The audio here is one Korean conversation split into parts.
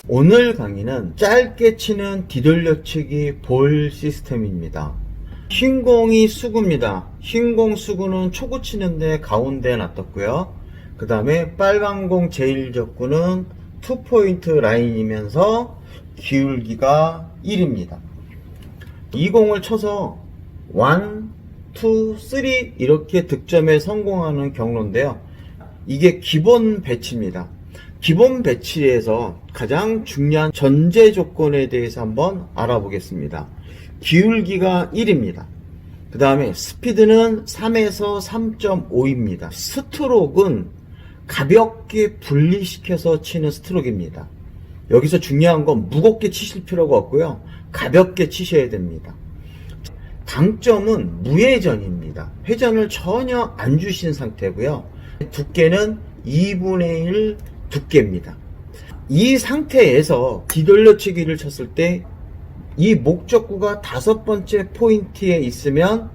오늘 강의는 짧게 치는 뒤돌려치기 볼 시스템입니다. 흰 공이 수구입니다. 흰 공 수구는 초구 치는데 가운데에 놔뒀고요. 그 다음에 빨간 공 제1적구는 2포인트 라인이면서 기울기가 1입니다. 이 공을 쳐서 1, 2, 3 이렇게 득점에 성공하는 경로인데요. 이게 기본 배치입니다. 기본 배치에서 가장 중요한 전제 조건에 대해서 한번 알아보겠습니다. 기울기가 1입니다. 그 다음에 스피드는 3에서 3.5입니다. 스트로크는 가볍게 분리시켜서 치는 스트로크입니다. 여기서 중요한 건 무겁게 치실 필요가 없고요. 가볍게 치셔야 됩니다. 당점은 무회전입니다. 회전을 전혀 안 주신 상태고요. 두께는 2분의 1 두께입니다. 이 상태에서 뒤돌려치기를 쳤을 때 이 목적구가 5번째 포인트에 있으면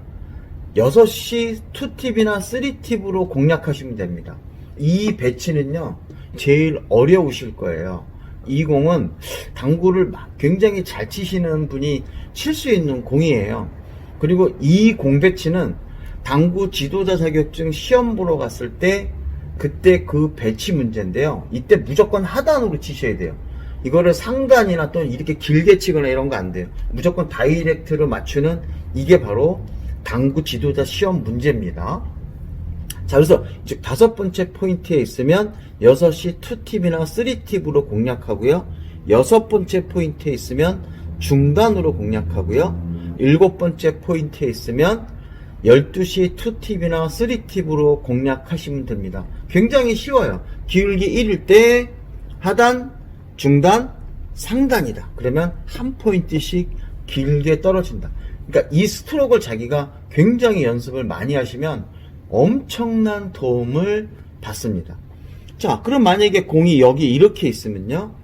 6시 2팁이나 3팁으로 공략하시면 됩니다. 이 배치는요 제일 어려우실 거예요. 이 공은 당구를 굉장히 잘 치시는 분이 칠 수 있는 공이에요. 그리고 이 공 배치는 당구 지도자 자격증 시험 보러 갔을 때 그때 그 배치 문제인데요. 이때 무조건 하단으로 치셔야 돼요. 이거를 상단이나 또는 이렇게 길게 치거나 이런 거 안 돼요. 무조건 다이렉트로 맞추는 이게 바로 당구 지도자 시험 문제입니다. 자, 그래서 즉 5번째 포인트에 있으면 6시 2팁이나 3팁으로 공략하고요. 6번째 포인트에 있으면 중단으로 공략하고요. 7번째 포인트에 있으면 12시 2팁이나 3팁으로 공략하시면 됩니다. 굉장히 쉬워요. 기울기 1일 때 하단, 중단, 상단이다. 그러면 한 포인트씩 길게 떨어진다. 그러니까 이 스트로크를 자기가 굉장히 연습을 많이 하시면 엄청난 도움을 받습니다. 자, 그럼 만약에 공이 여기 이렇게 있으면요.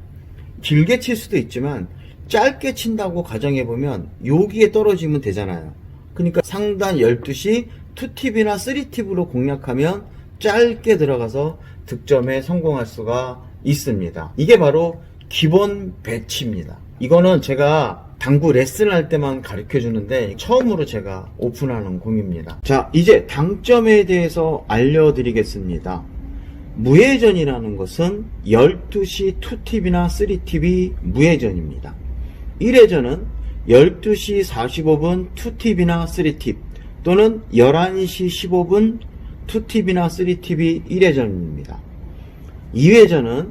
길게 칠 수도 있지만 짧게 친다고 가정해보면 여기에 떨어지면 되잖아요. 그러니까 상단 12시 2팁이나 3팁으로 공략하면 짧게 들어가서 득점에 성공할 수가 있습니다. 이게 바로 기본 배치입니다. 이거는 제가 당구 레슨을 할 때만 가르쳐 주는데 처음으로 제가 오픈하는 공입니다. 자, 이제 당점에 대해서 알려드리겠습니다. 무회전이라는 것은 12시 2팁이나 3팁이 무회전입니다. 1회전은 12시 45분 2팁이나 3팁 또는 11시 15분 2팁이나 3팁이 1회전입니다. 2회전은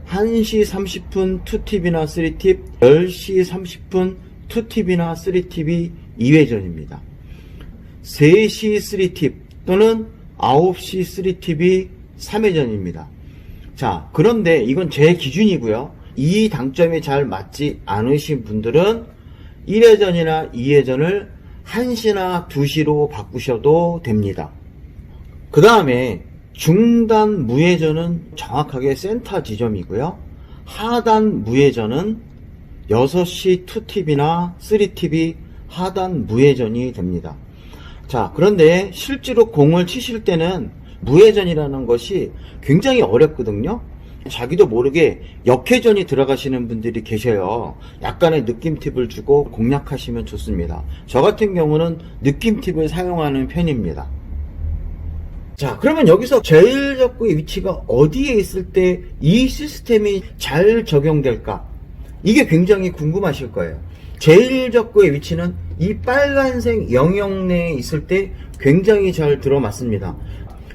1시 30분 2팁이나 3팁, 10시 30분 2팁이나 3팁이 2회전입니다. 3시 3팁 또는 9시 3팁이 3회전입니다. 자, 그런데 이건 제 기준이고요. 이 당점이 잘 맞지 않으신 분들은 1회전이나 2회전을 1시나 2시로 바꾸셔도 됩니다. 그 다음에 중단 무회전은 정확하게 센터 지점이고요. 하단 무회전은 6시 2팁이나 3팁이 하단 무회전이 됩니다. 자, 그런데 실제로 공을 치실 때는 무회전이라는 것이 굉장히 어렵거든요. 자기도 모르게 역회전이 들어가시는 분들이 계셔요. 약간의 느낌 팁을 주고 공략하시면 좋습니다. 저 같은 경우는 느낌 팁을 사용하는 편입니다. 자, 그러면 여기서 제1적구의 위치가 어디에 있을 때 이 시스템이 잘 적용될까? 이게 굉장히 궁금하실 거예요. 제1적구의 위치는 이 빨간색 영역 내에 있을 때 굉장히 잘 들어맞습니다.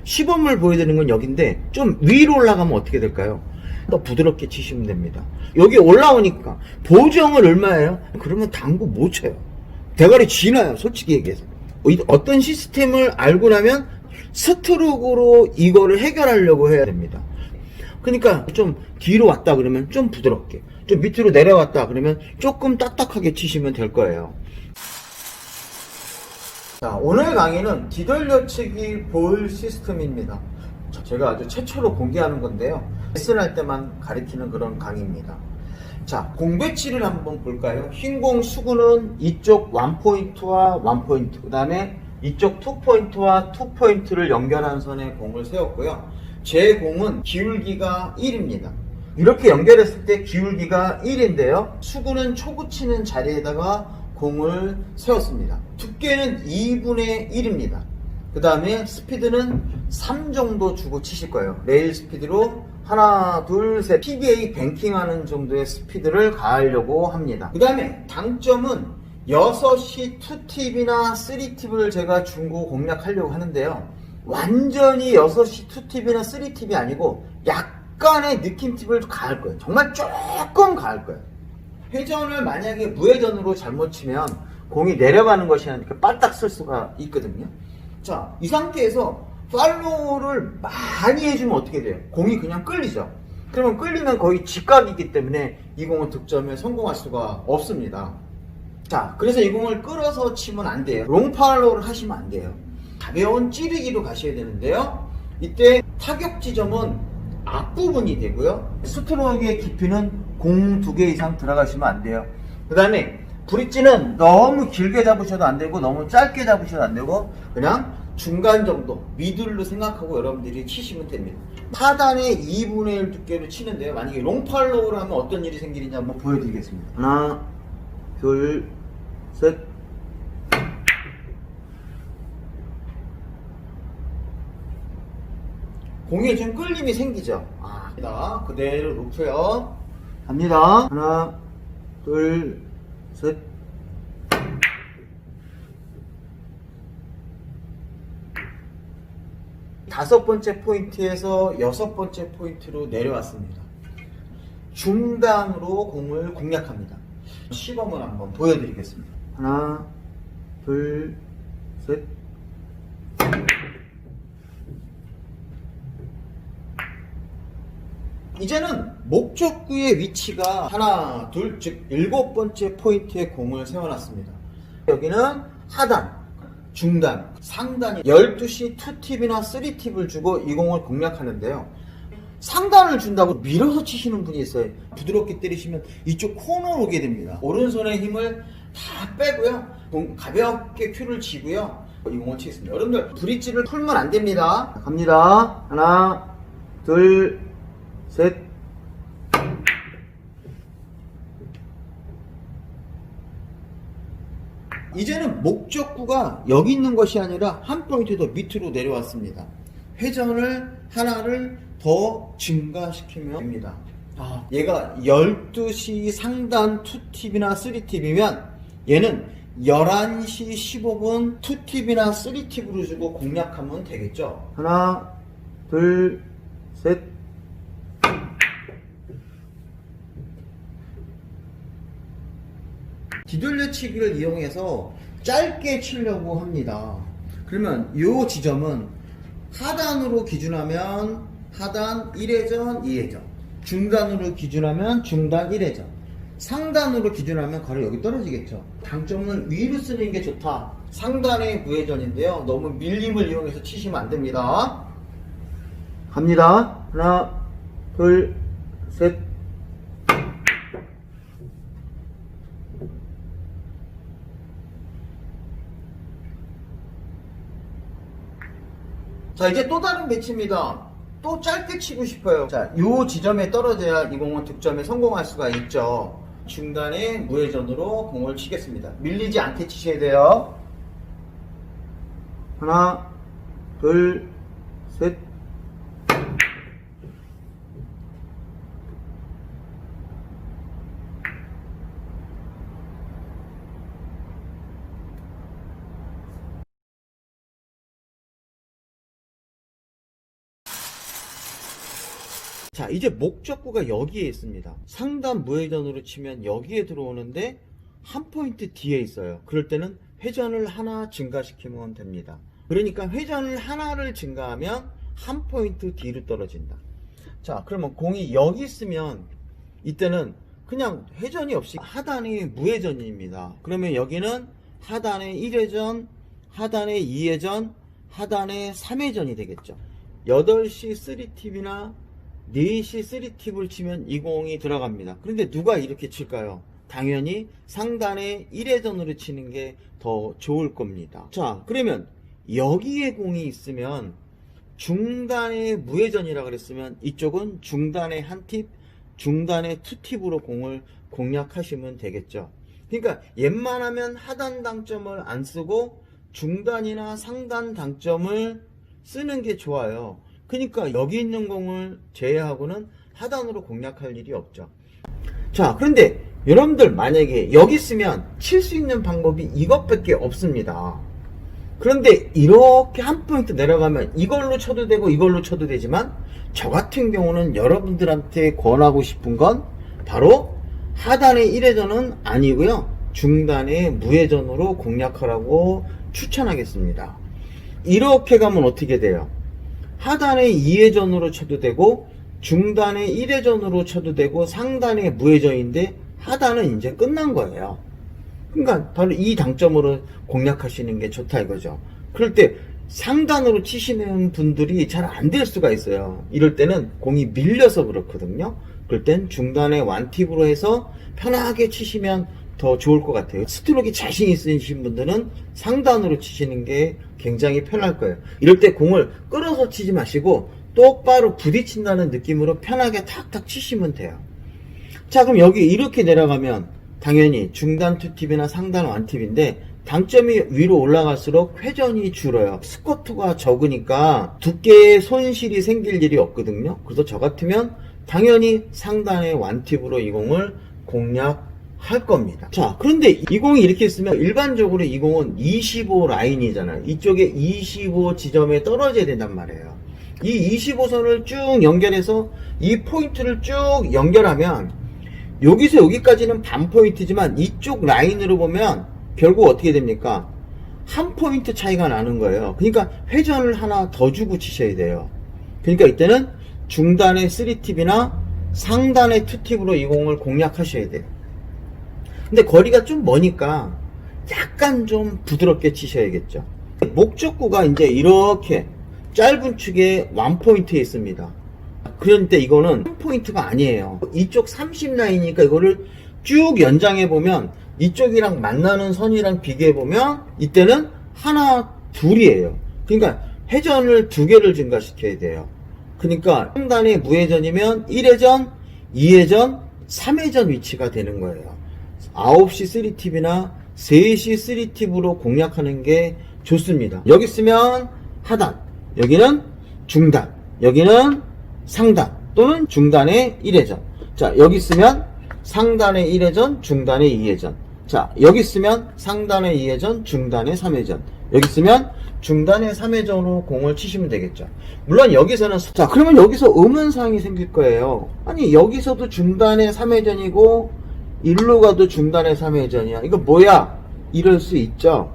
시범을 보여드리는 건 여기인데 좀 위로 올라가면 어떻게 될까요? 더 부드럽게 치시면 됩니다. 여기 올라오니까 보정을 얼마예요? 그러면 당구 못 쳐요. 대가리 쥐나요, 솔직히 얘기해서. 어떤 시스템을 알고 나면 스트로크로 이거를 해결하려고 해야 됩니다. 그러니까 좀 뒤로 왔다 그러면 좀 부드럽게, 좀 밑으로 내려왔다 그러면 조금 딱딱하게 치시면 될 거예요. 자, 오늘 강의는 뒤돌려치기 볼 시스템입니다. 제가 아주 최초로 공개하는 건데요. 레슨할 때만 가르치는 그런 강의입니다. 자, 공 배치를 한번 볼까요? 흰 공 수구는 이쪽 1포인트와 1포인트, 그 다음에 이쪽 2포인트와 2포인트를 연결한 선에 공을 세웠고요. 제 공은 기울기가 1입니다. 이렇게 연결했을 때 기울기가 1인데요. 수구는 초구 치는 자리에다가 공을 세웠습니다. 두께는 2분의 1입니다. 그 다음에 스피드는 3 정도 주고 치실 거예요. 레일 스피드로 하나, 둘, 셋 PBA 뱅킹하는 정도의 스피드를 가하려고 합니다. 그 다음에 장점은 6시 2팁이나 3팁을 제가 중고 공략하려고 하는데요. 완전히 6시 2팁이나 3팁이 아니고 약간의 느낌 팁을 가할 거예요. 정말 조금 가할 거예요. 회전을 만약에 무회전으로 잘못 치면 공이 내려가는 것이 아니라 빨딱 쓸 수가 있거든요. 자, 이 상태에서 팔로우를 많이 해주면 어떻게 돼요? 공이 그냥 끌리죠. 그러면 끌리면 거의 직각이기 때문에 이 공은 득점에 성공할 수가 없습니다. 자, 그래서 이 공을 끌어서 치면 안 돼요. 롱 팔로우를 하시면 안 돼요. 가벼운 찌르기로 가셔야 되는데요. 이때 타격 지점은 앞부분이 되고요. 스트로크의 깊이는 공 2개 이상 들어가시면 안 돼요. 그 다음에 브릿지는 너무 길게 잡으셔도 안 되고 너무 짧게 잡으셔도 안 되고 그냥 중간 정도 미들로 생각하고 여러분들이 치시면 됩니다. 하단의 2분의 1 두께로 치는데요. 만약에 롱팔로우를 하면 어떤 일이 생기는지 한번 보여드리겠습니다. 하나, 둘, 셋. 공에 좀 끌림이 생기죠. 그대로 놓고요. 갑니다. 하나, 둘, 셋. 다섯 번째 포인트에서 여섯 번째 포인트로 내려왔습니다. 중단으로 공을 공략합니다. 시범을 한번 보여드리겠습니다. 하나, 둘, 셋. 이제는 목적구의 위치가 하나, 둘, 즉 7번째 포인트에 공을 세워놨습니다. 여기는 하단, 중단, 상단이 12시 2팁이나 3팁을 주고 이 공을 공략하는데요. 상단을 준다고 밀어서 치시는 분이 있어요. 부드럽게 때리시면 이쪽 코너로 오게 됩니다. 오른손의 힘을 다 빼고요. 가볍게 큐를 치고요. 이 공을 치겠습니다. 여러분들 브릿지를 풀면 안 됩니다. 갑니다. 하나, 둘, 셋. 이제는 목적구가 여기 있는 것이 아니라 한 포인트 더 밑으로 내려왔습니다. 회전을 하나를 더 증가시키면 됩니다. 얘가 12시 상단 2팁이나 3팁이면 얘는 11시 15분 2팁이나 3팁으로 주고 공략하면 되겠죠. 하나, 둘, 셋. 뒤돌려치기를 이용해서 짧게 치려고 합니다. 그러면 이 지점은 하단으로 기준하면 하단 1회전, 2회전, 중단으로 기준하면 중단 1회전, 상단으로 기준하면 바로 여기 떨어지겠죠. 장점은 위로 쓰는 게 좋다. 상단의 무회전인데요. 너무 밀림을 이용해서 치시면 안 됩니다. 갑니다. 하나, 둘, 셋. 자, 이제 또 다른 배치입니다. 또 짧게 치고 싶어요. 자, 요 지점에 떨어져야 이 공은 득점에 성공할 수가 있죠. 중단의 무회전으로 공을 치겠습니다. 밀리지 않게 치셔야 돼요. 하나, 둘, 셋. 자, 이제 목적구가 여기에 있습니다. 상단 무회전으로 치면 여기에 들어오는데 한 포인트 뒤에 있어요. 그럴 때는 회전을 하나 증가시키면 됩니다. 그러니까 회전을 하나를 증가하면 한 포인트 뒤로 떨어진다. 자, 그러면 공이 여기 있으면 이때는 그냥 회전이 없이 하단이 무회전입니다. 그러면 여기는 하단의 1회전, 하단의 2회전, 하단의 3회전이 되겠죠. 8시 3팁이나 4시 3팁을 치면 이 공이 들어갑니다. 그런데 누가 이렇게 칠까요? 당연히 상단의 1회전으로 치는 게 더 좋을 겁니다. 자, 그러면 여기에 공이 있으면 중단의 무회전이라 그랬으면 이쪽은 중단의 한 팁, 중단의 투팁으로 공을 공략하시면 되겠죠. 그러니까 웬만하면 하단 당점을 안 쓰고 중단이나 상단 당점을 쓰는 게 좋아요. 그러니까 여기 있는 공을 제외하고는 하단으로 공략할 일이 없죠. 자, 그런데 여러분들 만약에 여기 있으면 칠 수 있는 방법이 이것밖에 없습니다. 그런데 이렇게 한 포인트 내려가면 이걸로 쳐도 되고 이걸로 쳐도 되지만 저 같은 경우는 여러분들한테 권하고 싶은 건 바로 하단의 1회전은 아니고요, 중단의 무회전으로 공략하라고 추천하겠습니다. 이렇게 가면 어떻게 돼요? 하단의 2회전으로 쳐도 되고 중단의 1회전으로 쳐도 되고 상단의 무회전인데 하단은 이제 끝난 거예요. 그러니까 바로 이 당점으로 공략하시는 게 좋다 이거죠. 그럴 때 상단으로 치시는 분들이 잘 안 될 수가 있어요. 이럴 때는 공이 밀려서 그렇거든요. 그럴 땐 중단의 완팁으로 해서 편하게 치시면 더 좋을 것 같아요. 스트로크에 자신 있으신 분들은 상단으로 치시는 게 굉장히 편할 거예요. 이럴 때 공을 끌어서 치지 마시고 똑바로 부딪힌다는 느낌으로 편하게 탁탁 치시면 돼요. 자, 그럼 여기 이렇게 내려가면 당연히 중단 투팁이나 상단 완팁인데 당점이 위로 올라갈수록 회전이 줄어요. 스쿼트가 적으니까 두께의 손실이 생길 일이 없거든요. 그래서 저 같으면 당연히 상단의 완팁으로 이 공을 공략할 겁니다. 자, 그런데 이 공이 이렇게 있으면 일반적으로 이 공은 25 라인이잖아요. 이쪽에 25 지점에 떨어져야 된단 말이에요. 이 25선을 쭉 연결해서 이 포인트를 쭉 연결하면 여기서 여기까지는 반 포인트지만 이쪽 라인으로 보면 결국 어떻게 됩니까? 한 포인트 차이가 나는 거예요. 그러니까 회전을 하나 더 주고 치셔야 돼요. 그러니까 이때는 중단의 3팁이나 상단의 2팁으로 이 공을 공략하셔야 돼요. 근데 거리가 좀 머니까 약간 좀 부드럽게 치셔야겠죠. 목적구가 이제 이렇게 짧은 축에 원포인트에 있습니다. 그런데 이거는 1포인트가 아니에요. 이쪽 30라인이니까 이거를 쭉 연장해 보면 이쪽이랑 만나는 선이랑 비교해 보면 이때는 하나 둘이에요. 그러니까 회전을 2개를 증가시켜야 돼요. 그러니까 상단의 무회전이면 1회전, 2회전, 3회전 위치가 되는 거예요. 9시 3팁이나 3시 3팁으로 공략하는 게 좋습니다. 여기 있으면 하단, 여기는 중단, 여기는 상단 또는 중단의 1회전. 자, 여기 있으면 상단의 1회전, 중단의 2회전. 자, 여기 있으면 상단의 2회전, 중단의 3회전. 여기 있으면 중단의 3회전으로 공을 치시면 되겠죠. 물론 여기서는, 자, 그러면 여기서 의문사항이 생길 거예요. 아니, 여기서도 중단의 3회전이고 일로 가도 중단의 3회전이야. 이거 뭐야? 이럴 수 있죠.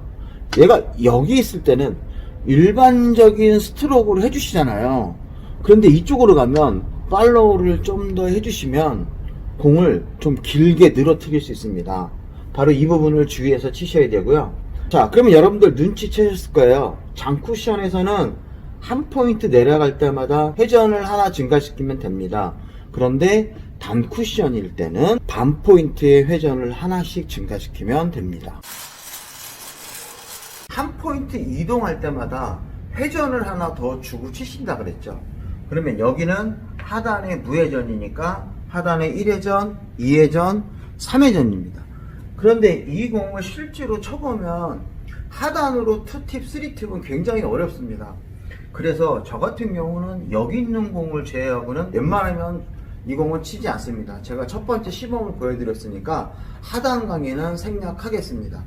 얘가 여기 있을 때는 일반적인 스트로크를 해주시잖아요. 그런데 이쪽으로 가면 팔로우를 좀 더 해주시면 공을 좀 길게 늘어뜨릴 수 있습니다. 바로 이 부분을 주의해서 치셔야 되고요. 자, 그러면 여러분들 눈치채셨을 거예요. 장쿠션에서는 한 포인트 내려갈 때마다 회전을 하나 증가시키면 됩니다. 그런데 단쿠션일 때는 반 포인트의 회전을 하나씩 증가시키면 됩니다. 한 포인트 이동할 때마다 회전을 하나 더 주고 치신다 그랬죠. 그러면 여기는 하단의 무회전이니까 하단의 1회전, 2회전, 3회전입니다. 그런데 이 공을 실제로 쳐보면 하단으로 2팁, 3팁은 굉장히 어렵습니다. 그래서 저 같은 경우는 여기 있는 공을 제외하고는 웬만하면 이 공은 치지 않습니다. 제가 첫 번째 시범을 보여드렸으니까 하단 강의는 생략하겠습니다.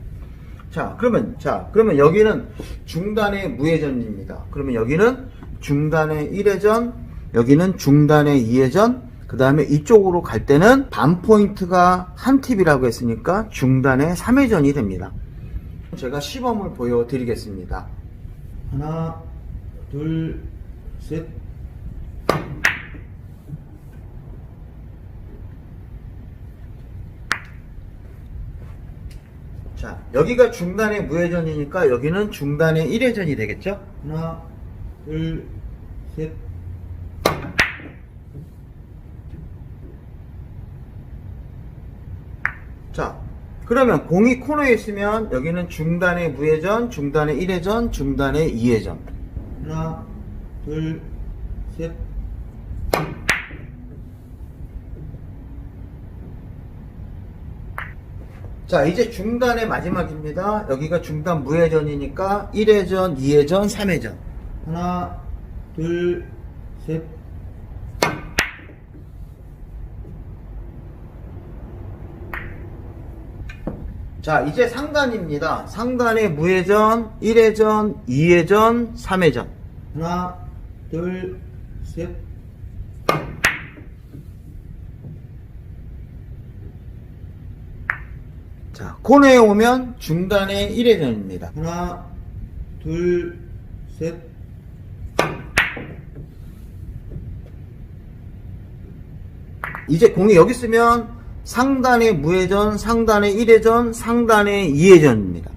자, 그러면 여기는 중단의 무회전입니다. 그러면 여기는 중단의 1회전, 여기는 중단의 2회전, 그 다음에 이쪽으로 갈 때는 반 포인트가 한 팁이라고 했으니까 중단의 3회전이 됩니다. 제가 시범을 보여드리겠습니다. 하나, 둘, 셋. 자, 여기가 중단의 무회전이니까 여기는 중단의 1회전이 되겠죠? 하나, 둘, 셋. 자, 그러면 공이 코너에 있으면 여기는 중단의 무회전, 중단의 1회전, 중단의 2회전. 하나, 둘, 셋. 자, 이제 중단의 마지막입니다. 여기가 중단 무회전이니까 1회전, 2회전, 3회전. 하나, 둘, 셋. 자, 이제 상단입니다. 상단의 무회전, 1회전, 2회전, 3회전. 하나, 둘, 셋. 자, 코너에 오면 중단의 1회전입니다. 하나, 둘, 셋. 이제 공이 여기 있으면 상단의 무회전, 상단의 1회전, 상단의 2회전입니다.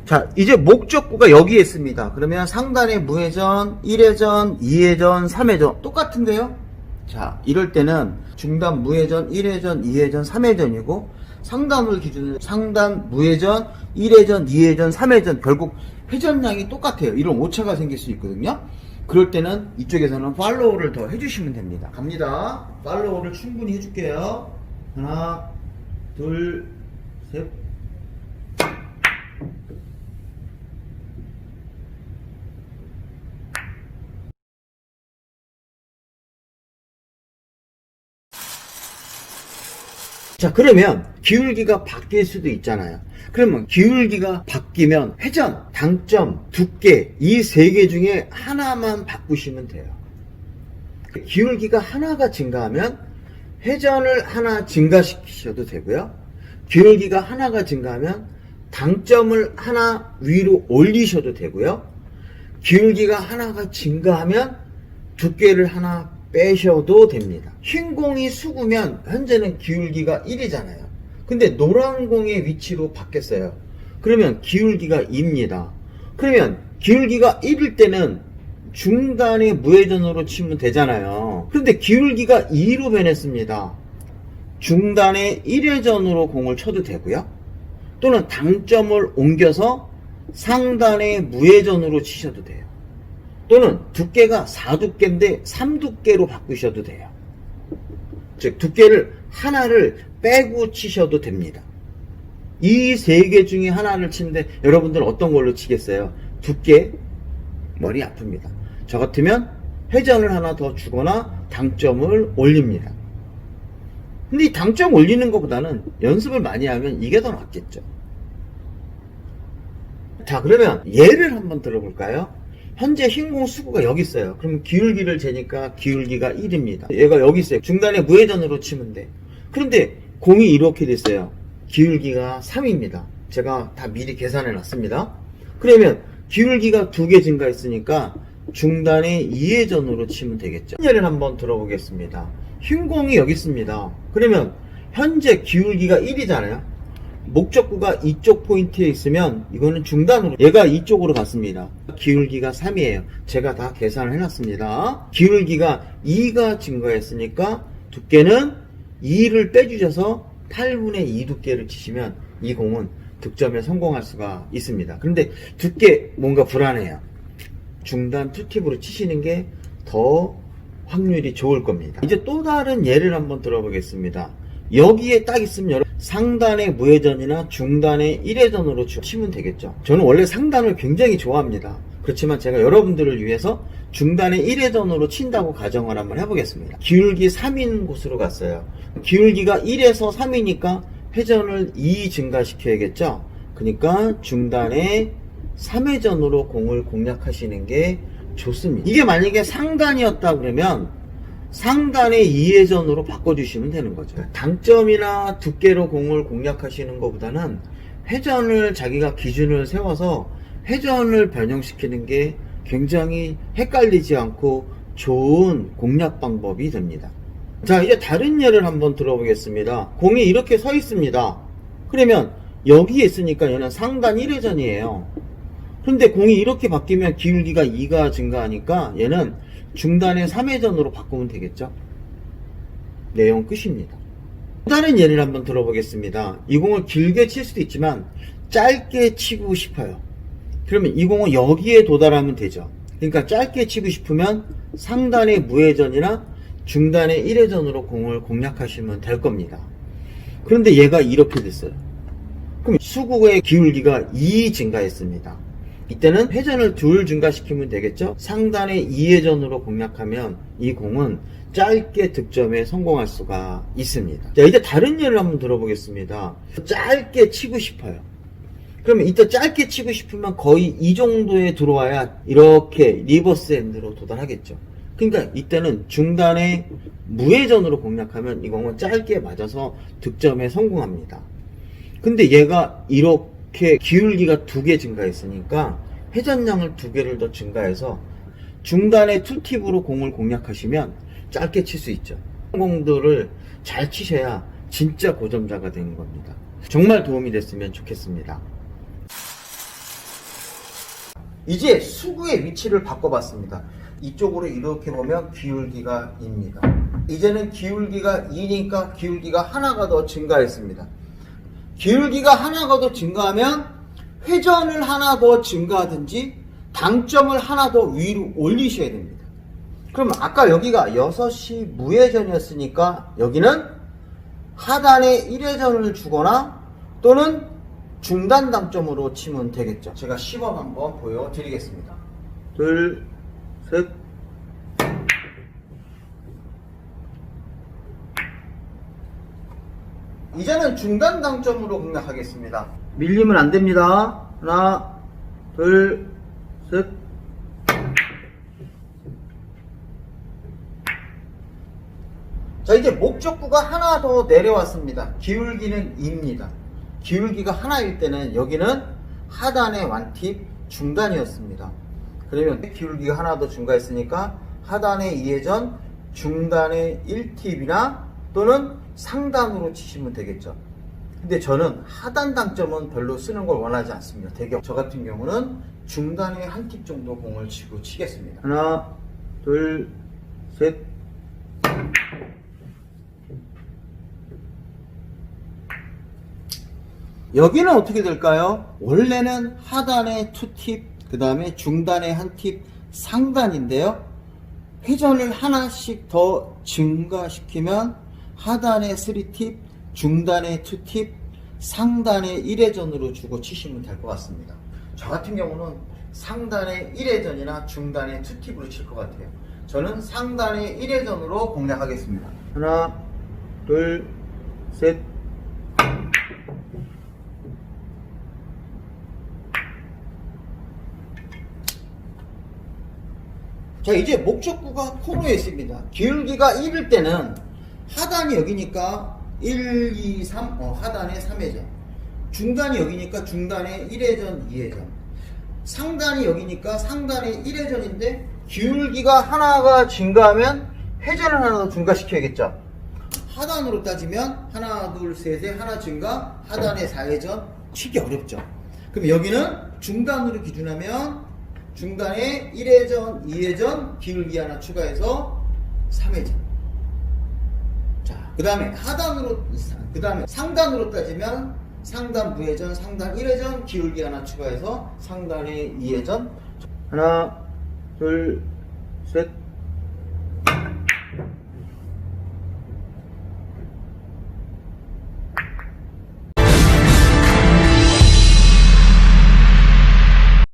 자, 이제 목적구가 여기에 있습니다. 그러면 상단의 무회전, 1회전, 2회전, 3회전 똑같은데요? 자, 이럴 때는 중단 무회전, 1회전, 2회전, 3회전이고 상단을 기준으로 상단 무회전, 1회전, 2회전, 3회전 결국 회전량이 똑같아요. 이런 오차가 생길 수 있거든요. 그럴 때는 이쪽에서는 팔로우를 더 해주시면 됩니다. 갑니다. 팔로우를 충분히 해줄게요. 하나, 둘, 셋. 자, 그러면 기울기가 바뀔 수도 있잖아요. 그러면 기울기가 바뀌면 회전, 당점, 두께 이 세 개 중에 하나만 바꾸시면 돼요. 기울기가 하나가 증가하면 회전을 하나 증가시키셔도 되고요. 기울기가 하나가 증가하면 당점을 하나 위로 올리셔도 되고요. 기울기가 하나가 증가하면 두께를 하나 빼셔도 됩니다. 흰 공이 수구면 현재는 기울기가 1이잖아요. 근데 노란 공의 위치로 바뀌었어요. 그러면 기울기가 2입니다. 그러면 기울기가 1일 때는 중단의 무회전으로 치면 되잖아요. 그런데 기울기가 2로 변했습니다. 중단의 1회전으로 공을 쳐도 되고요. 또는 당점을 옮겨서 상단의 무회전으로 치셔도 돼요. 또는 두께가 4두께인데 3두께로 바꾸셔도 돼요. 즉 두께를 하나를 빼고 치셔도 됩니다. 이 세 개 중에 하나를 치는데 여러분들은 어떤 걸로 치겠어요? 두께, 머리 아픕니다. 저 같으면 회전을 하나 더 주거나 당점을 올립니다. 근데 이 당점 올리는 것보다는 연습을 많이 하면 이게 더 낫겠죠. 자, 그러면 예를 한번 들어볼까요? 현재 흰공 수구가 여기 있어요. 그럼 기울기를 재니까 기울기가 1입니다. 얘가 여기 있어요. 중단에 무회전으로 치면 돼. 그런데 공이 이렇게 됐어요. 기울기가 3입니다. 제가 다 미리 계산해 놨습니다. 그러면 기울기가 2개 증가했으니까 중단에 2회전으로 치면 되겠죠. 예를 한번 들어보겠습니다. 흰공이 여기 있습니다. 그러면 현재 기울기가 1이잖아요. 목적구가 이쪽 포인트에 있으면 이거는 중단으로, 얘가 이쪽으로 갔습니다. 기울기가 3이에요. 제가 다 계산을 해놨습니다. 기울기가 2가 증가했으니까 두께는 2를 빼주셔서 8분의 2 두께를 치시면 이 공은 득점에 성공할 수가 있습니다. 그런데 두께 뭔가 불안해요. 중단 투팁으로 치시는 게 더 확률이 좋을 겁니다. 이제 또 다른 예를 한번 들어보겠습니다. 여기에 딱 있으면 상단의 무회전이나 중단의 1회전으로 치면 되겠죠. 저는 원래 상단을 굉장히 좋아합니다. 그렇지만 제가 여러분들을 위해서 중단의 1회전으로 친다고 가정을 한번 해보겠습니다. 기울기 3인 곳으로 갔어요. 기울기가 1에서 3이니까 회전을 2 증가시켜야겠죠. 그러니까 중단의 3회전으로 공을 공략하시는 게 좋습니다. 이게 만약에 상단이었다 그러면 상단의 2회전으로 바꿔주시면 되는 거죠. 당점이나 두께로 공을 공략하시는 것보다는 회전을 자기가 기준을 세워서 회전을 변형시키는 게 굉장히 헷갈리지 않고 좋은 공략 방법이 됩니다. 자, 이제 다른 예를 한번 들어보겠습니다. 공이 이렇게 서 있습니다. 그러면 여기에 있으니까 얘는 상단 1회전이에요. 그런데 공이 이렇게 바뀌면 기울기가 2가 증가하니까 얘는 중단의 3회전으로 바꾸면 되겠죠. 내용 끝입니다. 다른 예를 한번 들어보겠습니다. 이 공을 길게 칠 수도 있지만 짧게 치고 싶어요. 그러면 이 공은 여기에 도달하면 되죠. 그러니까 짧게 치고 싶으면 상단의 무회전이나 중단의 1회전으로 공을 공략하시면 될 겁니다. 그런데 얘가 이렇게 됐어요. 그럼 수구의 기울기가 2 증가했습니다. 이때는 회전을 둘 증가시키면 되겠죠? 상단의 2회전으로 공략하면 이 공은 짧게 득점에 성공할 수가 있습니다. 자, 이제 다른 예를 한번 들어보겠습니다. 짧게 치고 싶어요. 그러면 이때 짧게 치고 싶으면 거의 이 정도에 들어와야 이렇게 리버스 핸드로 도달하겠죠. 그러니까 이때는 중단의 무회전으로 공략하면 이 공은 짧게 맞아서 득점에 성공합니다. 근데 얘가 이렇게 기울기가 2개 증가했으니까 회전량을 2개를 더 증가해서 중단의 투팁으로 공을 공략하시면 짧게 칠 수 있죠. 공들을 잘 치셔야 진짜 고점자가 되는 겁니다. 정말 도움이 됐으면 좋겠습니다. 이제 수구의 위치를 바꿔봤습니다. 이쪽으로 이렇게 보면 기울기가 2입니다. 이제는 기울기가 2니까 기울기가 하나가 더 증가했습니다. 기울기가 하나가 더 증가하면 회전을 하나 더 증가하든지 당점을 하나 더 위로 올리셔야 됩니다. 그럼 아까 여기가 6시 무회전이었으니까 여기는 하단에 1회전을 주거나 또는 중단 당점으로 치면 되겠죠. 제가 시범 한번 보여드리겠습니다. 둘, 셋. 이제는 중단 당점으로 공략하겠습니다. 밀리면 안 됩니다. 하나, 둘, 셋. 자, 이제 목적구가 하나 더 내려왔습니다. 기울기는 2입니다. 기울기가 하나일 때는 여기는 하단의 1팁 중단이었습니다. 그러면 기울기가 하나 더 증가했으니까 하단의 2회전, 중단의 1팁이나 또는 상단으로 치시면 되겠죠. 근데 저는 하단 당점은 별로 쓰는 걸 원하지 않습니다. 대개 저 같은 경우는 중단의 한 팁 정도 공을 치고 치겠습니다. 하나, 둘, 셋. 여기는 어떻게 될까요? 원래는 하단의 2팁, 그 다음에 중단의 한 팁, 상단인데요. 회전을 하나씩 더 증가시키면 하단의 3팁, 중단의 2팁, 상단의 1회전으로 주고 치시면 될 것 같습니다. 저 같은 경우는 상단의 1회전이나 중단의 2팁으로 칠 것 같아요. 저는 상단의 1회전으로 공략하겠습니다. 하나, 둘, 셋. 자, 이제 목적구가 코너에 있습니다. 기울기가 1일 때는 하단이 여기니까 1, 2, 3, 하단의 3회전. 중단이 여기니까 중단의 1회전, 2회전. 상단이 여기니까 상단의 1회전인데 기울기가 하나가 증가하면 회전을 하나 더 증가시켜야겠죠. 하단으로 따지면 하나, 둘, 셋에 하나 증가, 하단의 4회전 치기 어렵죠. 그럼 여기는 중단으로 기준하면 중단에 1회전, 2회전, 기울기 하나 추가해서 3회전. 자, 그 다음에 상단으로 따지면 상단 무회전, 상단 1회전, 기울기 하나 추가해서 상단에 2회전. 하나, 둘, 셋.